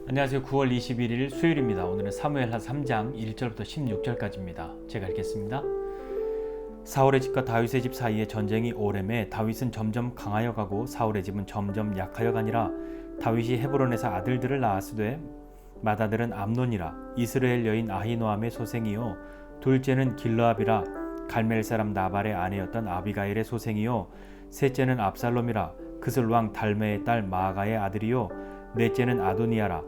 안녕하세요. 9월 21일 수요일입니다. 오늘은 사무엘하 3장 1절부터 16절까지입니다. 제가 읽겠습니다. 사울의 집과 다윗의 집 사이에 전쟁이 오래매 다윗은 점점 강하여 가고 사울의 집은 점점 약하여 가니라. 다윗이 헤브론에서 아들들을 낳았으되 맏아들은 암논이라. 이스라엘 여인 아히노암의 소생이요 둘째는 길르압이라. 갈멜 사람 나발의 아내였던 아비가일의 소생이요 셋째는 압살롬이라. 그슬 왕 달메의 딸 마아가의 아들이요 넷째는 아도니아라.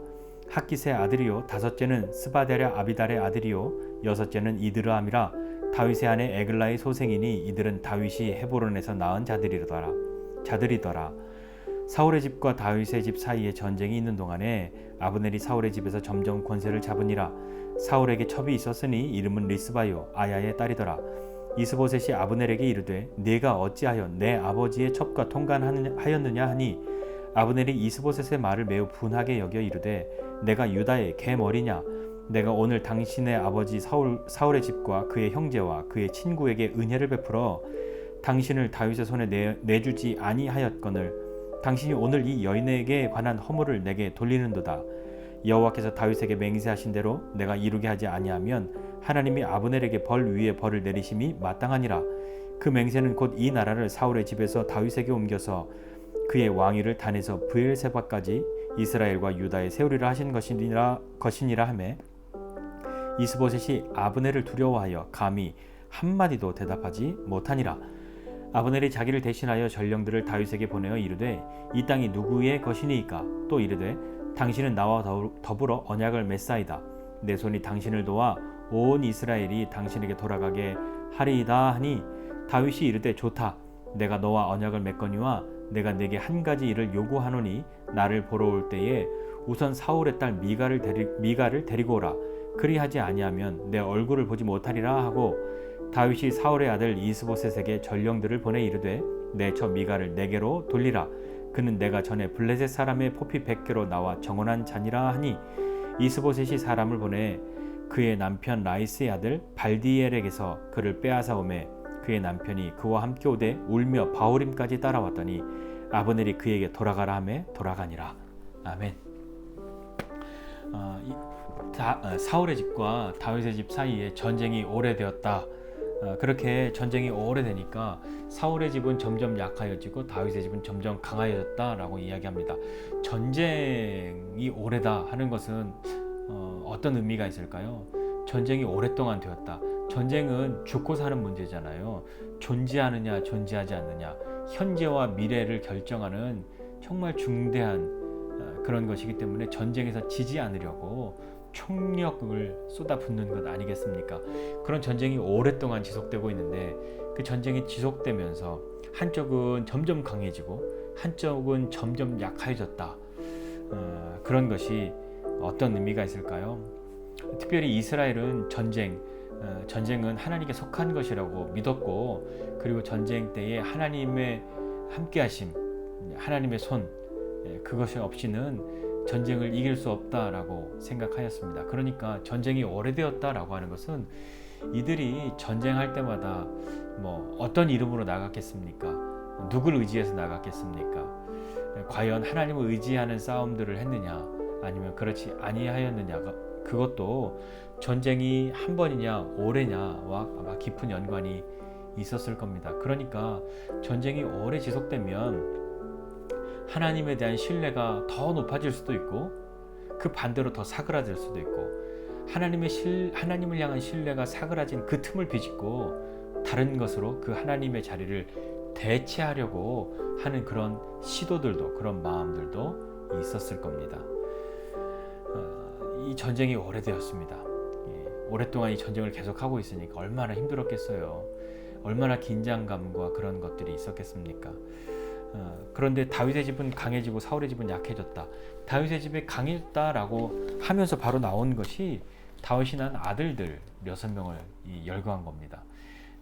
학깃의 아들이요 다섯째는 스바데랴 아비달의 아들이요 여섯째는 이드르암이라. 다윗의 아내 에글라의 소생이니 이들은 다윗이 헤브론에서 낳은 자들이더라. 사울의 집과 다윗의 집 사이에 전쟁이 있는 동안에 아브넬이 사울의 집에서 점점 권세를 잡으니라. 사울에게 첩이 있었으니 이름은 리스바요 아야의 딸이더라. 이스보셋이 아브넬에게 이르되 네가 어찌하여 내 아버지의 첩과 통관하였느냐 하니 아브넬이 이스보셋의 말을 매우 분하게 여겨 이르되 내가 유다의 개 머리냐. 내가 오늘 당신의 아버지 사울의 집과 그의 형제와 그의 친구에게 은혜를 베풀어 당신을 다윗의 손에 내주지 아니하였거늘 당신이 오늘 이 여인에게 관한 허물을 내게 돌리는도다. 여호와께서 다윗에게 맹세하신 대로 내가 이루게 하지 아니하면 하나님이 아브넬에게 벌 위에 벌을 내리심이 마땅하니라. 그 맹세는 곧 이 나라를 사울의 집에서 다윗에게 옮겨서 그의 왕위를 단에서 브엘세바까지 이스라엘과 유다에 세우리라 하신 것이니라 하매 이스보셋이 아브넬을 두려워하여 감히 한마디도 대답하지 못하니라. 아브넬이 자기를 대신하여 전령들을 다윗에게 보내어 이르되 이 땅이 누구의 것이니이까. 또 이르되 당신은 나와 더불어 언약을 맺사이다. 내 손이 당신을 도와 온 이스라엘이 당신에게 돌아가게 하리이다 하니 다윗이 이르되 좋다. 내가 너와 언약을 맺거니와 내가 내게 한 가지 일을 요구하노니 나를 보러 올 때에 우선 사울의 딸 미가를 데리고 오라. 그리하지 아니하면 내 얼굴을 보지 못하리라 하고 다윗이 사울의 아들 이스보셋에게 전령들을 보내 이르되 내 처 미가를 내게로 돌리라. 그는 내가 전에 블레셋 사람의 포피 100개로 나와 정언한 자니라 하니 이스보셋이 사람을 보내 그의 남편 라이스의 아들 발디엘에게서 그를 빼앗아 오매 그의 남편이 그와 함께 오되 울며 바후림까지 따라왔더니 아브넬이 그에게 돌아가라 하매 돌아가니라. 아멘. 사울의 집과 다윗의 집 사이에 전쟁이 오래되었다. 그렇게 전쟁이 오래되니까 사울의 집은 점점 약하여지고 다윗의 집은 점점 강하여졌다라고 이야기합니다. 전쟁이 오래다 하는 것은 어떤 의미가 있을까요? 전쟁이 오랫동안 되었다. 전쟁은 죽고 사는 문제잖아요. 존재하느냐 존재하지 않느냐, 현재와 미래를 결정하는 정말 중대한 그런 것이기 때문에 전쟁에서 지지 않으려고 총력을 쏟아붓는 것 아니겠습니까? 그런 전쟁이 오랫동안 지속되고 있는데 그 전쟁이 지속되면서 한쪽은 점점 강해지고 한쪽은 점점 약해졌다. 그런 것이 어떤 의미가 있을까요? 특별히 이스라엘은 전쟁은 하나님께 속한 것이라고 믿었고, 그리고 전쟁 때에 하나님의 함께하심, 하나님의 손, 그것이 없이는 전쟁을 이길 수 없다라고 생각하였습니다. 그러니까 전쟁이 오래되었다라고 하는 것은 이들이 전쟁할 때마다 어떤 이름으로 나갔겠습니까? 누굴 의지해서 나갔겠습니까? 과연 하나님을 의지하는 싸움들을 했느냐 아니면 그렇지 아니하였느냐가, 그것도 전쟁이 한 번이냐 오래냐와 아마 깊은 연관이 있었을 겁니다. 그러니까 전쟁이 오래 지속되면 하나님에 대한 신뢰가 더 높아질 수도 있고 그 반대로 더 사그라들 수도 있고, 하나님을 향한 신뢰가 사그라진 그 틈을 비집고 다른 것으로 그 하나님의 자리를 대체하려고 하는 그런 시도들도, 그런 마음들도 있었을 겁니다. 이 전쟁이 오래되었습니다. 오랫동안 이 전쟁을 계속하고 있으니까 얼마나 힘들었겠어요. 얼마나 긴장감과 그런 것들이 있었겠습니까? 그런데 다윗의 집은 강해지고 사울의 집은 약해졌다. 다윗의 집이 강해졌다라고 하면서 바로 나온 것이 다윗이 낳은 아들들 6명을 열거한 겁니다.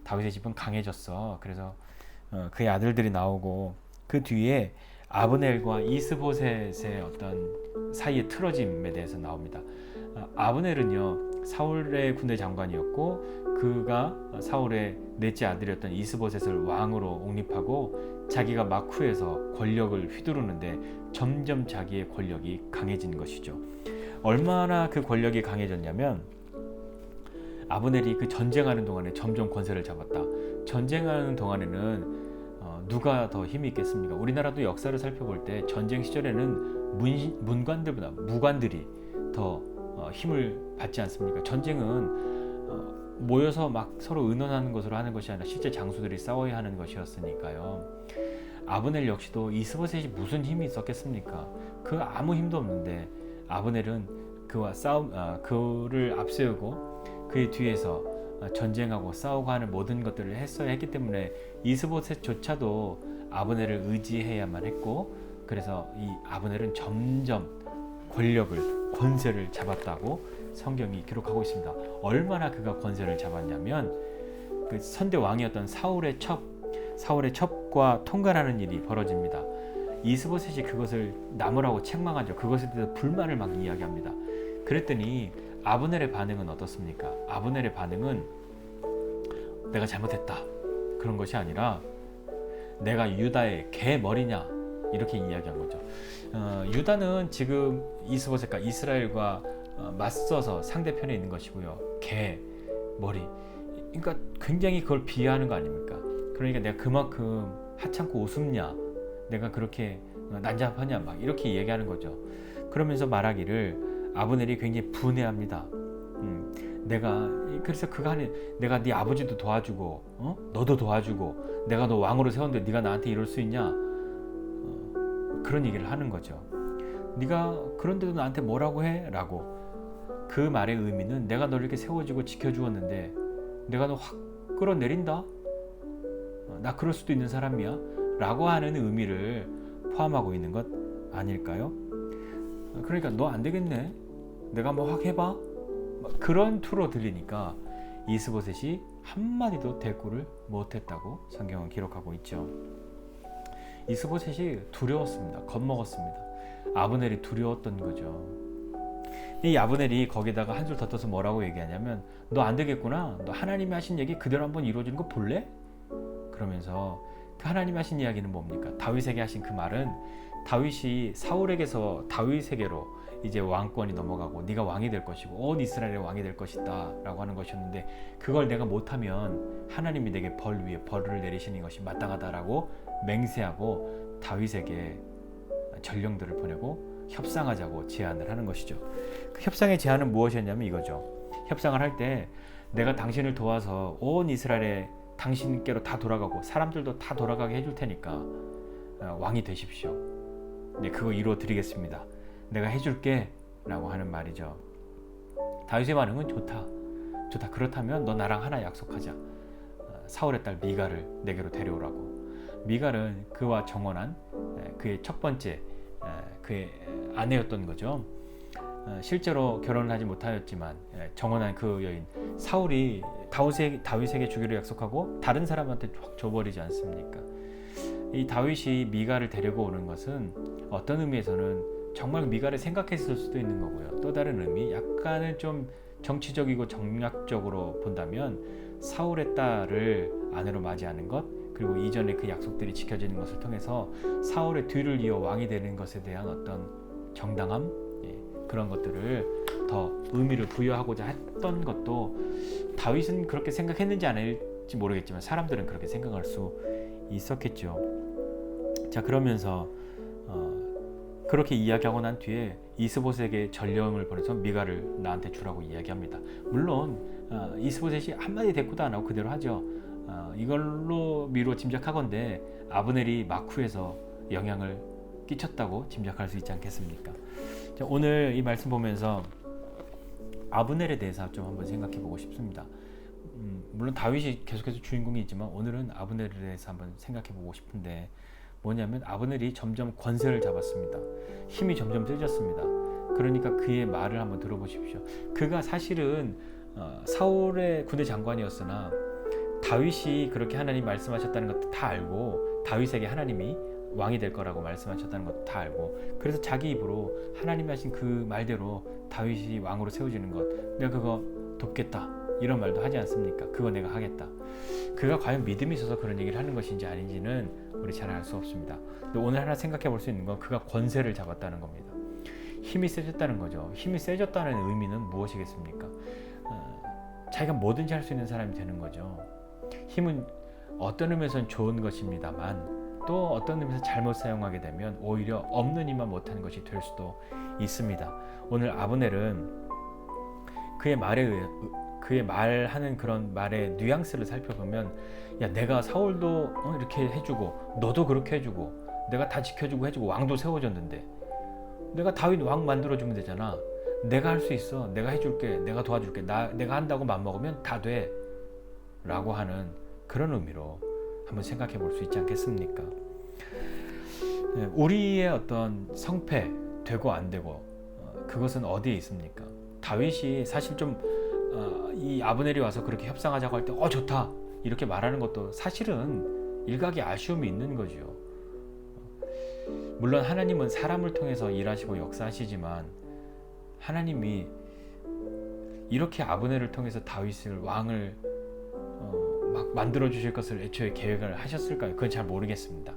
다윗의 집은 강해졌어. 그래서 그의 아들들이 나오고 그 뒤에 아브넬과 이스보셋의 어떤 사이의 틀어짐에 대해서 나옵니다. 아브넬은요 사울의 군대 장관이었고 그가 사울의 넷째 아들이었던 이스보셋을 왕으로 옹립하고 자기가 마쿠에서 권력을 휘두르는데 점점 자기의 권력이 강해진 것이죠. 얼마나 그 권력이 강해졌냐면 아브넬이 그 전쟁하는 동안에 점점 권세를 잡았다. 전쟁하는 동안에는 누가 더 힘이 있겠습니까? 우리나라도 역사를 살펴볼 때 전쟁 시절에는 문관들보다 무관들이 더 힘을 받지 않습니까? 전쟁은 모여서 막 서로 의논하는 것으로 하는 것이 아니라 실제 장수들이 싸워야 하는 것이었으니까요. 아브넬 역시도 이스보셋이 무슨 힘이 있었겠습니까? 그 아무 힘도 없는데 아브넬은 그와 그를 앞세우고 그의 뒤에서 전쟁하고 싸우고 하는 모든 것들을 했어야 했기 때문에 이스보셋조차도 아브넬을 의지해야만 했고, 그래서 이 아브넬은 점점 권세를 잡았다고 성경이 기록하고 있습니다. 얼마나 그가 권세를 잡았냐면 그 선대 왕이었던 사울의 첩과 통관하는 일이 벌어집니다. 이스보셋이 그것을 나무라고 책망하죠. 그것에 대해서 불만을 막 이야기합니다. 그랬더니 아브넬의 반응은 어떻습니까? 아브넬의 반응은 내가 잘못했다 그런 것이 아니라 내가 유다의 개 머리냐 이렇게 이야기한 거죠. 유다는 지금 이스보셋과 이스라엘과 맞서서 상대편에 있는 것이고요. 개 머리, 그러니까 굉장히 그걸 비하하는 거 아닙니까? 그러니까 내가 그만큼 하찮고 우습냐, 내가 그렇게 난잡하냐 막 이렇게 얘기하는 거죠. 그러면서 말하기를 아브넬이 굉장히 분해합니다. 그래서 그가 하는, 내가 네 아버지도 도와주고 너도 도와주고 내가 너 왕으로 세웠는데 네가 나한테 이럴 수 있냐, 그런 얘기를 하는 거죠. 네가 그런데도 나한테 뭐라고 해? 라고. 그 말의 의미는 내가 너를 이렇게 세워주고 지켜주었는데 내가 너 확 끌어내린다? 나 그럴 수도 있는 사람이야? 라고 하는 의미를 포함하고 있는 것 아닐까요? 그러니까 너 안 되겠네, 내가 뭐 확 해봐, 그런 투로 들리니까 이스보셋이 한마디도 대꾸를 못했다고 성경은 기록하고 있죠. 이스보셋이 두려웠습니다. 겁먹었습니다. 아브넬이 두려웠던 거죠. 이 아브넬이 거기다가 한 줄 더 떠서 뭐라고 얘기하냐면 너 안 되겠구나, 너 하나님이 하신 얘기 그대로 한번 이루어지는 거 볼래? 그러면서 그 하나님이 하신 이야기는 뭡니까? 다윗에게 하신 그 말은 다윗이 사울에게서 다윗에게로 이제 왕권이 넘어가고 네가 왕이 될 것이고 온 이스라엘의 왕이 될 것이다 라고 하는 것이었는데, 그걸 내가 못하면 하나님이 내게 벌 위에 벌을 내리시는 것이 마땅하다라고 맹세하고 다윗에게 전령들을 보내고 협상하자고 제안을 하는 것이죠. 그 협상의 제안은 무엇이었냐면 이거죠. 협상을 할 때 내가 당신을 도와서 온 이스라엘에 당신께로 다 돌아가고 사람들도 다 돌아가게 해줄 테니까 왕이 되십시오. 네, 그거 이루어 드리겠습니다. 내가 해줄게 라고 하는 말이죠. 다윗의 반응은 좋다. 그렇다면 너 나랑 하나 약속하자. 사울의 딸 미갈을 내게로 데려오라고. 미갈은 그와 정혼한 그의 첫 번째 그의 아내였던 거죠. 실제로 결혼을 하지 못하였지만 정혼한 그 여인, 사울이 다윗에게 주기로 약속하고 다른 사람한테 확 줘버리지 않습니까? 이 다윗이 미갈을 데리고 오는 것은 어떤 의미에서는 정말 미갈을 생각했을 수도 있는 거고요. 또 다른 의미, 약간은 좀 정치적이고 정략적으로 본다면 사울의 딸을 아내로 맞이하는 것, 그리고 이전에 그 약속들이 지켜지는 것을 통해서 사울의 뒤를 이어 왕이 되는 것에 대한 어떤 정당함, 그런 것들을 더 의미를 부여하고자 했던 것도 다윗은 그렇게 생각했는지 안 했는지 모르겠지만 사람들은 그렇게 생각할 수 있었겠죠. 자, 그러면서 그렇게 이야기하고 난 뒤에 이스보셋에게 전령을 보내서 미갈을 나한테 주라고 이야기합니다. 물론 이스보셋이 한마디 대꾸도 안 하고 그대로 하죠. 이걸로 미루어 짐작하건대 아브넬이 마쿠에서 영향을 끼쳤다고 짐작할 수 있지 않겠습니까? 자, 오늘 이 말씀 보면서 아브넬에 대해서 좀 한번 생각해 보고 싶습니다. 물론 다윗이 계속해서 주인공이 있지만 오늘은 아브넬에 대해서 한번 생각해 보고 싶은데, 뭐냐면 아브넬이 점점 권세를 잡았습니다. 힘이 점점 세졌습니다. 그러니까 그의 말을 한번 들어보십시오. 그가 사실은 사울의 군대 장관이었으나 다윗이 그렇게 하나님 말씀하셨다는 것도 다 알고 다윗에게 하나님이 왕이 될 거라고 말씀하셨다는 것도 다 알고, 그래서 자기 입으로 하나님이 하신 그 말대로 다윗이 왕으로 세워지는 것, 내가 그거 돕겠다 이런 말도 하지 않습니까? 그거 내가 하겠다. 그가 과연 믿음이 있어서 그런 얘기를 하는 것인지 아닌지는 우리 잘 알 수 없습니다. 근데 오늘 하나 생각해 볼 수 있는 건 그가 권세를 잡았다는 겁니다. 힘이 세졌다는 거죠. 힘이 세졌다는 의미는 무엇이겠습니까? 자기가 뭐든지 할 수 있는 사람이 되는 거죠. 힘은 어떤 의미에서는 좋은 것입니다만 또 어떤 의미에서 잘못 사용하게 되면 오히려 없는 힘만 못하는 것이 될 수도 있습니다. 오늘 아브넬은 그의 말하는 그런 말의 뉘앙스를 살펴보면, 야, 내가 사울도 이렇게 해주고 너도 그렇게 해주고 내가 다 지켜주고 해주고 왕도 세워줬는데 내가 다윗 왕 만들어주면 되잖아. 내가 할 수 있어. 내가 해줄게. 내가 도와줄게. 내가 한다고 맘먹으면 다 돼. 라고 하는 그런 의미로 한번 생각해 볼 수 있지 않겠습니까? 우리의 어떤 성패, 되고 안 되고 그것은 어디에 있습니까? 다윗이 사실 이 아브넬이 와서 그렇게 협상하자고 할 때 좋다 이렇게 말하는 것도 사실은 일각의 아쉬움이 있는 거죠. 물론 하나님은 사람을 통해서 일하시고 역사하시지만 하나님이 이렇게 아브넬을 통해서 다윗을 왕을 막 만들어 주실 것을 애초에 계획을 하셨을까요? 그건 잘 모르겠습니다.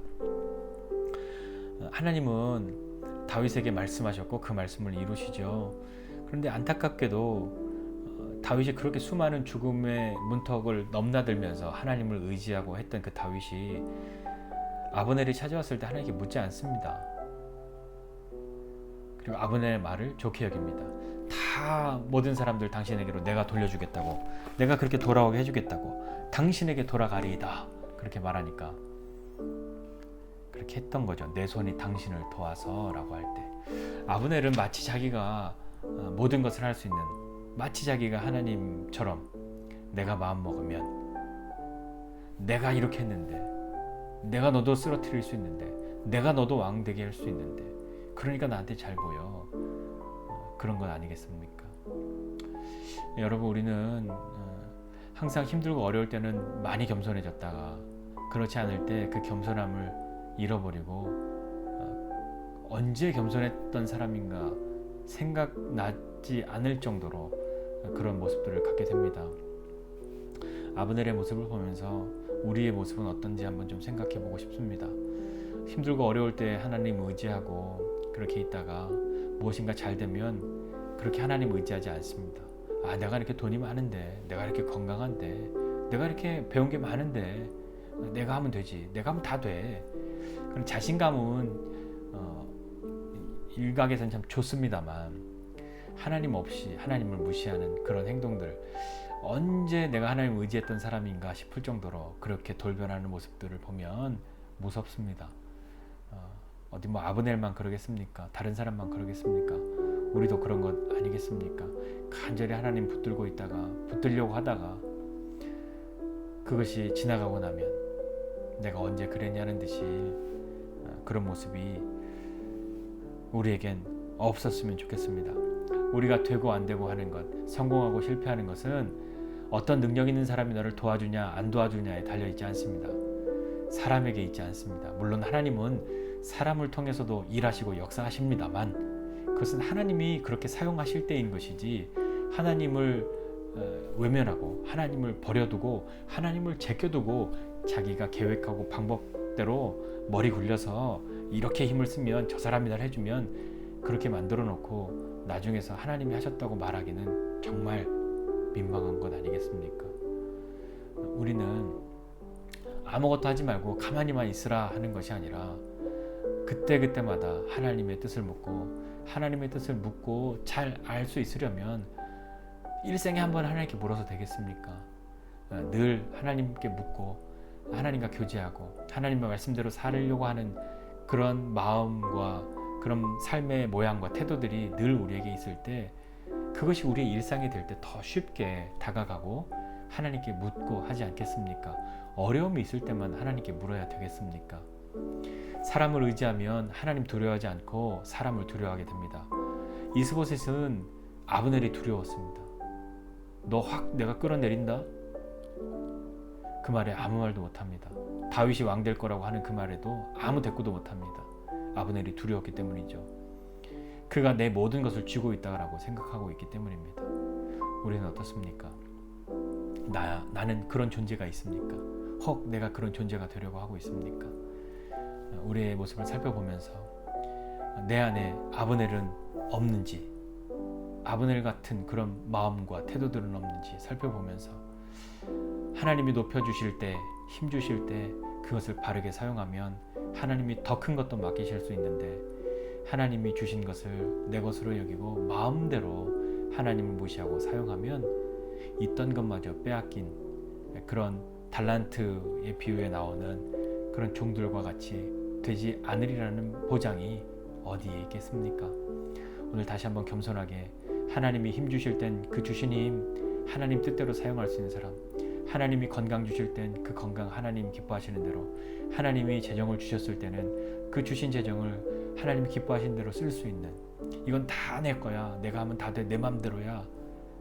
하나님은 다윗에게 말씀하셨고 그 말씀을 이루시죠. 그런데 안타깝게도 다윗이 그렇게 수많은 죽음의 문턱을 넘나들면서 하나님을 의지하고 했던 그 다윗이 아브넬이 찾아왔을 때 하나님께 묻지 않습니다. 그리고 아브넬의 말을 좋게 여깁니다. 다 모든 사람들 당신에게로 내가 돌려주겠다고, 내가 그렇게 돌아오게 해주겠다고, 당신에게 돌아가리이다 그렇게 말하니까 그렇게 했던 거죠. 내 손이 당신을 도와서 라고 할 때 아브넬은 마치 자기가 모든 것을 할 수 있는, 마치 자기가 하나님처럼 내가 마음먹으면 내가 이렇게 했는데, 내가 너도 쓰러뜨릴 수 있는데, 내가 너도 왕 되게 할 수 있는데, 그러니까 나한테 잘 보여. 그런 건 아니겠습니까? 여러분, 우리는 항상 힘들고 어려울 때는 많이 겸손해졌다가 그렇지 않을 때 그 겸손함을 잃어버리고 언제 겸손했던 사람인가 생각나지 않을 정도로 그런 모습들을 갖게 됩니다. 아브넬의 모습을 보면서 우리의 모습은 어떤지 한번 좀 생각해 보고 싶습니다. 힘들고 어려울 때 하나님 의지하고 그렇게 있다가 무엇인가 잘 되면 그렇게 하나님 의지하지 않습니다. 내가 이렇게 돈이 많은데, 내가 이렇게 건강한데, 내가 이렇게 배운 게 많은데 내가 하면 되지, 내가 하면 다 돼. 그런 자신감은 일각에서는 참 좋습니다만 하나님 없이 하나님을 무시하는 그런 행동들, 언제 내가 하나님을 의지했던 사람인가 싶을 정도로 그렇게 돌변하는 모습들을 보면 무섭습니다. 어디 아브넬만 그러겠습니까? 다른 사람만 그러겠습니까? 우리도 그런 것 아니겠습니까? 간절히 하나님 붙들고 있다가, 붙들려고 하다가 그것이 지나가고 나면 내가 언제 그랬냐는 듯이 그런 모습이 우리에겐 없었으면 좋겠습니다. 우리가 되고 안 되고 하는 것, 성공하고 실패하는 것은 어떤 능력 있는 사람이 너를 도와주냐 안 도와주냐에 달려있지 않습니다. 사람에게 있지 않습니다. 물론 하나님은 사람을 통해서도 일하시고 역사하십니다만 그것은 하나님이 그렇게 사용하실 때인 것이지, 하나님을 외면하고 하나님을 버려두고 하나님을 제껴두고 자기가 계획하고 방법대로 머리 굴려서 이렇게 힘을 쓰면 저 사람이 날 해주면 그렇게 만들어 놓고 나중에서 하나님이 하셨다고 말하기는 정말 민망한 것 아니겠습니까? 우리는 아무것도 하지 말고 가만히만 있으라 하는 것이 아니라 그때그때마다 하나님의 뜻을 묻고 잘 알 수 있으려면 일생에 한 번 하나님께 물어서 되겠습니까? 늘 하나님께 묻고 하나님과 교제하고 하나님의 말씀대로 살려고 하는 그런 마음과 그런 삶의 모양과 태도들이 늘 우리에게 있을 때 그것이 우리의 일상이 될 때 더 쉽게 다가가고 하나님께 묻고 하지 않겠습니까? 어려움이 있을 때만 하나님께 물어야 되겠습니까? 사람을 의지하면 하나님 두려워하지 않고 사람을 두려워하게 됩니다. 이스보셋은 아브넬이 두려웠습니다. 너 확 내가 끌어내린다? 그 말에 아무 말도 못합니다. 다윗이 왕 될 거라고 하는 그 말에도 아무 대꾸도 못합니다. 아브넬이 두려웠기 때문이죠. 그가 내 모든 것을 쥐고 있다라고 생각하고 있기 때문입니다. 우리는 어떻습니까? 나는 그런 존재가 있습니까? 혹 내가 그런 존재가 되려고 하고 있습니까? 우리의 모습을 살펴보면서 내 안에 아브넬은 없는지, 아브넬 같은 그런 마음과 태도들은 없는지 살펴보면서 하나님이 높여주실 때, 힘주실 때 그것을 바르게 사용하면 하나님이 더 큰 것도 맡기실 수 있는데, 하나님이 주신 것을 내 것으로 여기고 마음대로 하나님을 무시하고 사용하면 있던 것마저 빼앗긴 그런 달란트의 비유에 나오는 그런 종들과 같이 되지 않으리라는 보장이 어디에 있겠습니까? 오늘 다시 한번 겸손하게 하나님이 힘 주실 땐 그 주신 힘 하나님 뜻대로 사용할 수 있는 사람, 하나님이 건강 주실 땐 그 건강 하나님 기뻐하시는 대로, 하나님이 재정을 주셨을 때는 그 주신 재정을 하나님 기뻐하시는 대로 쓸 수 있는, 이건 다 내 거야, 내가 하면 다 돼, 내 맘대로야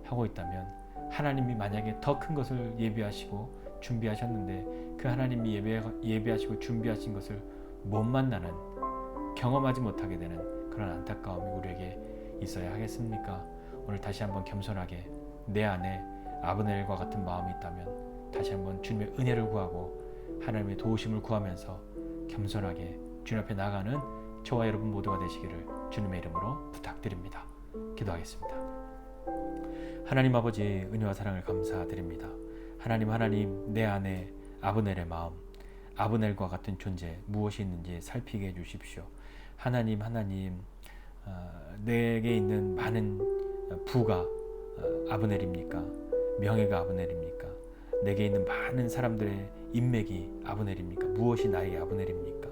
하고 있다면, 하나님이 만약에 더 큰 것을 예비하시고 준비하셨는데 그 하나님이 예비하시고 준비하신 것을 못 만나는, 경험하지 못하게 되는 그런 안타까움이 우리에게 있어야 하겠습니까? 오늘 다시 한번 겸손하게 내 안에 아브넬과 같은 마음이 있다면 다시 한번 주님의 은혜를 구하고 하나님의 도우심을 구하면서 겸손하게 주님 앞에 나가는 저와 여러분 모두가 되시기를 주님의 이름으로 부탁드립니다. 기도하겠습니다. 하나님 아버지, 은혜와 사랑을 감사드립니다. 하나님, 내 안에 아브넬의 마음, 아브넬과 같은 존재 무엇이 있는지 살피게 해주십시오. 하나님, 내게 있는 많은 부가 아브넬입니까? 명예가 아브넬입니까? 내게 있는 많은 사람들의 인맥이 아브넬입니까? 무엇이 나에게 아브넬입니까?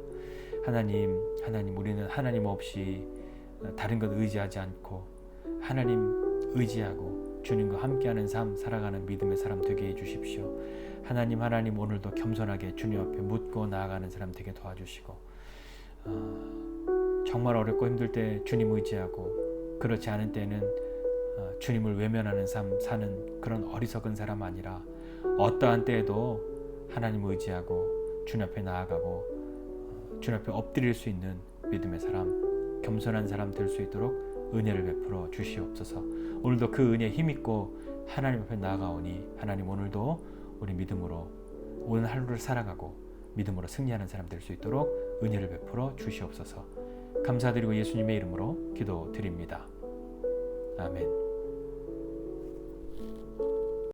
하나님, 우리는 하나님 없이 다른 것 의지하지 않고 하나님 의지하고 주님과 함께하는 삶 살아가는 믿음의 사람 되게 해주십시오. 하나님, 오늘도 겸손하게 주님 앞에 묻고 나아가는 사람 되게 도와주시고, 정말 어렵고 힘들 때 주님 의지하고, 그렇지 않은 때는 주님을 외면하는 삶 사는 그런 어리석은 사람 아니라 어떠한 때에도 하나님 의지하고 주님 앞에 나아가고 주님 앞에 엎드릴 수 있는 믿음의 사람, 겸손한 사람 될 수 있도록 은혜를 베풀어 주시옵소서. 오늘도 그 은혜에 힘입고 하나님 앞에 나아가오니 하나님, 오늘도 우리 믿음으로 오늘 하루를 살아가고 믿음으로 승리하는 사람 될 수 있도록 은혜를 베풀어 주시옵소서. 감사드리고 예수님의 이름으로 기도드립니다. 아멘.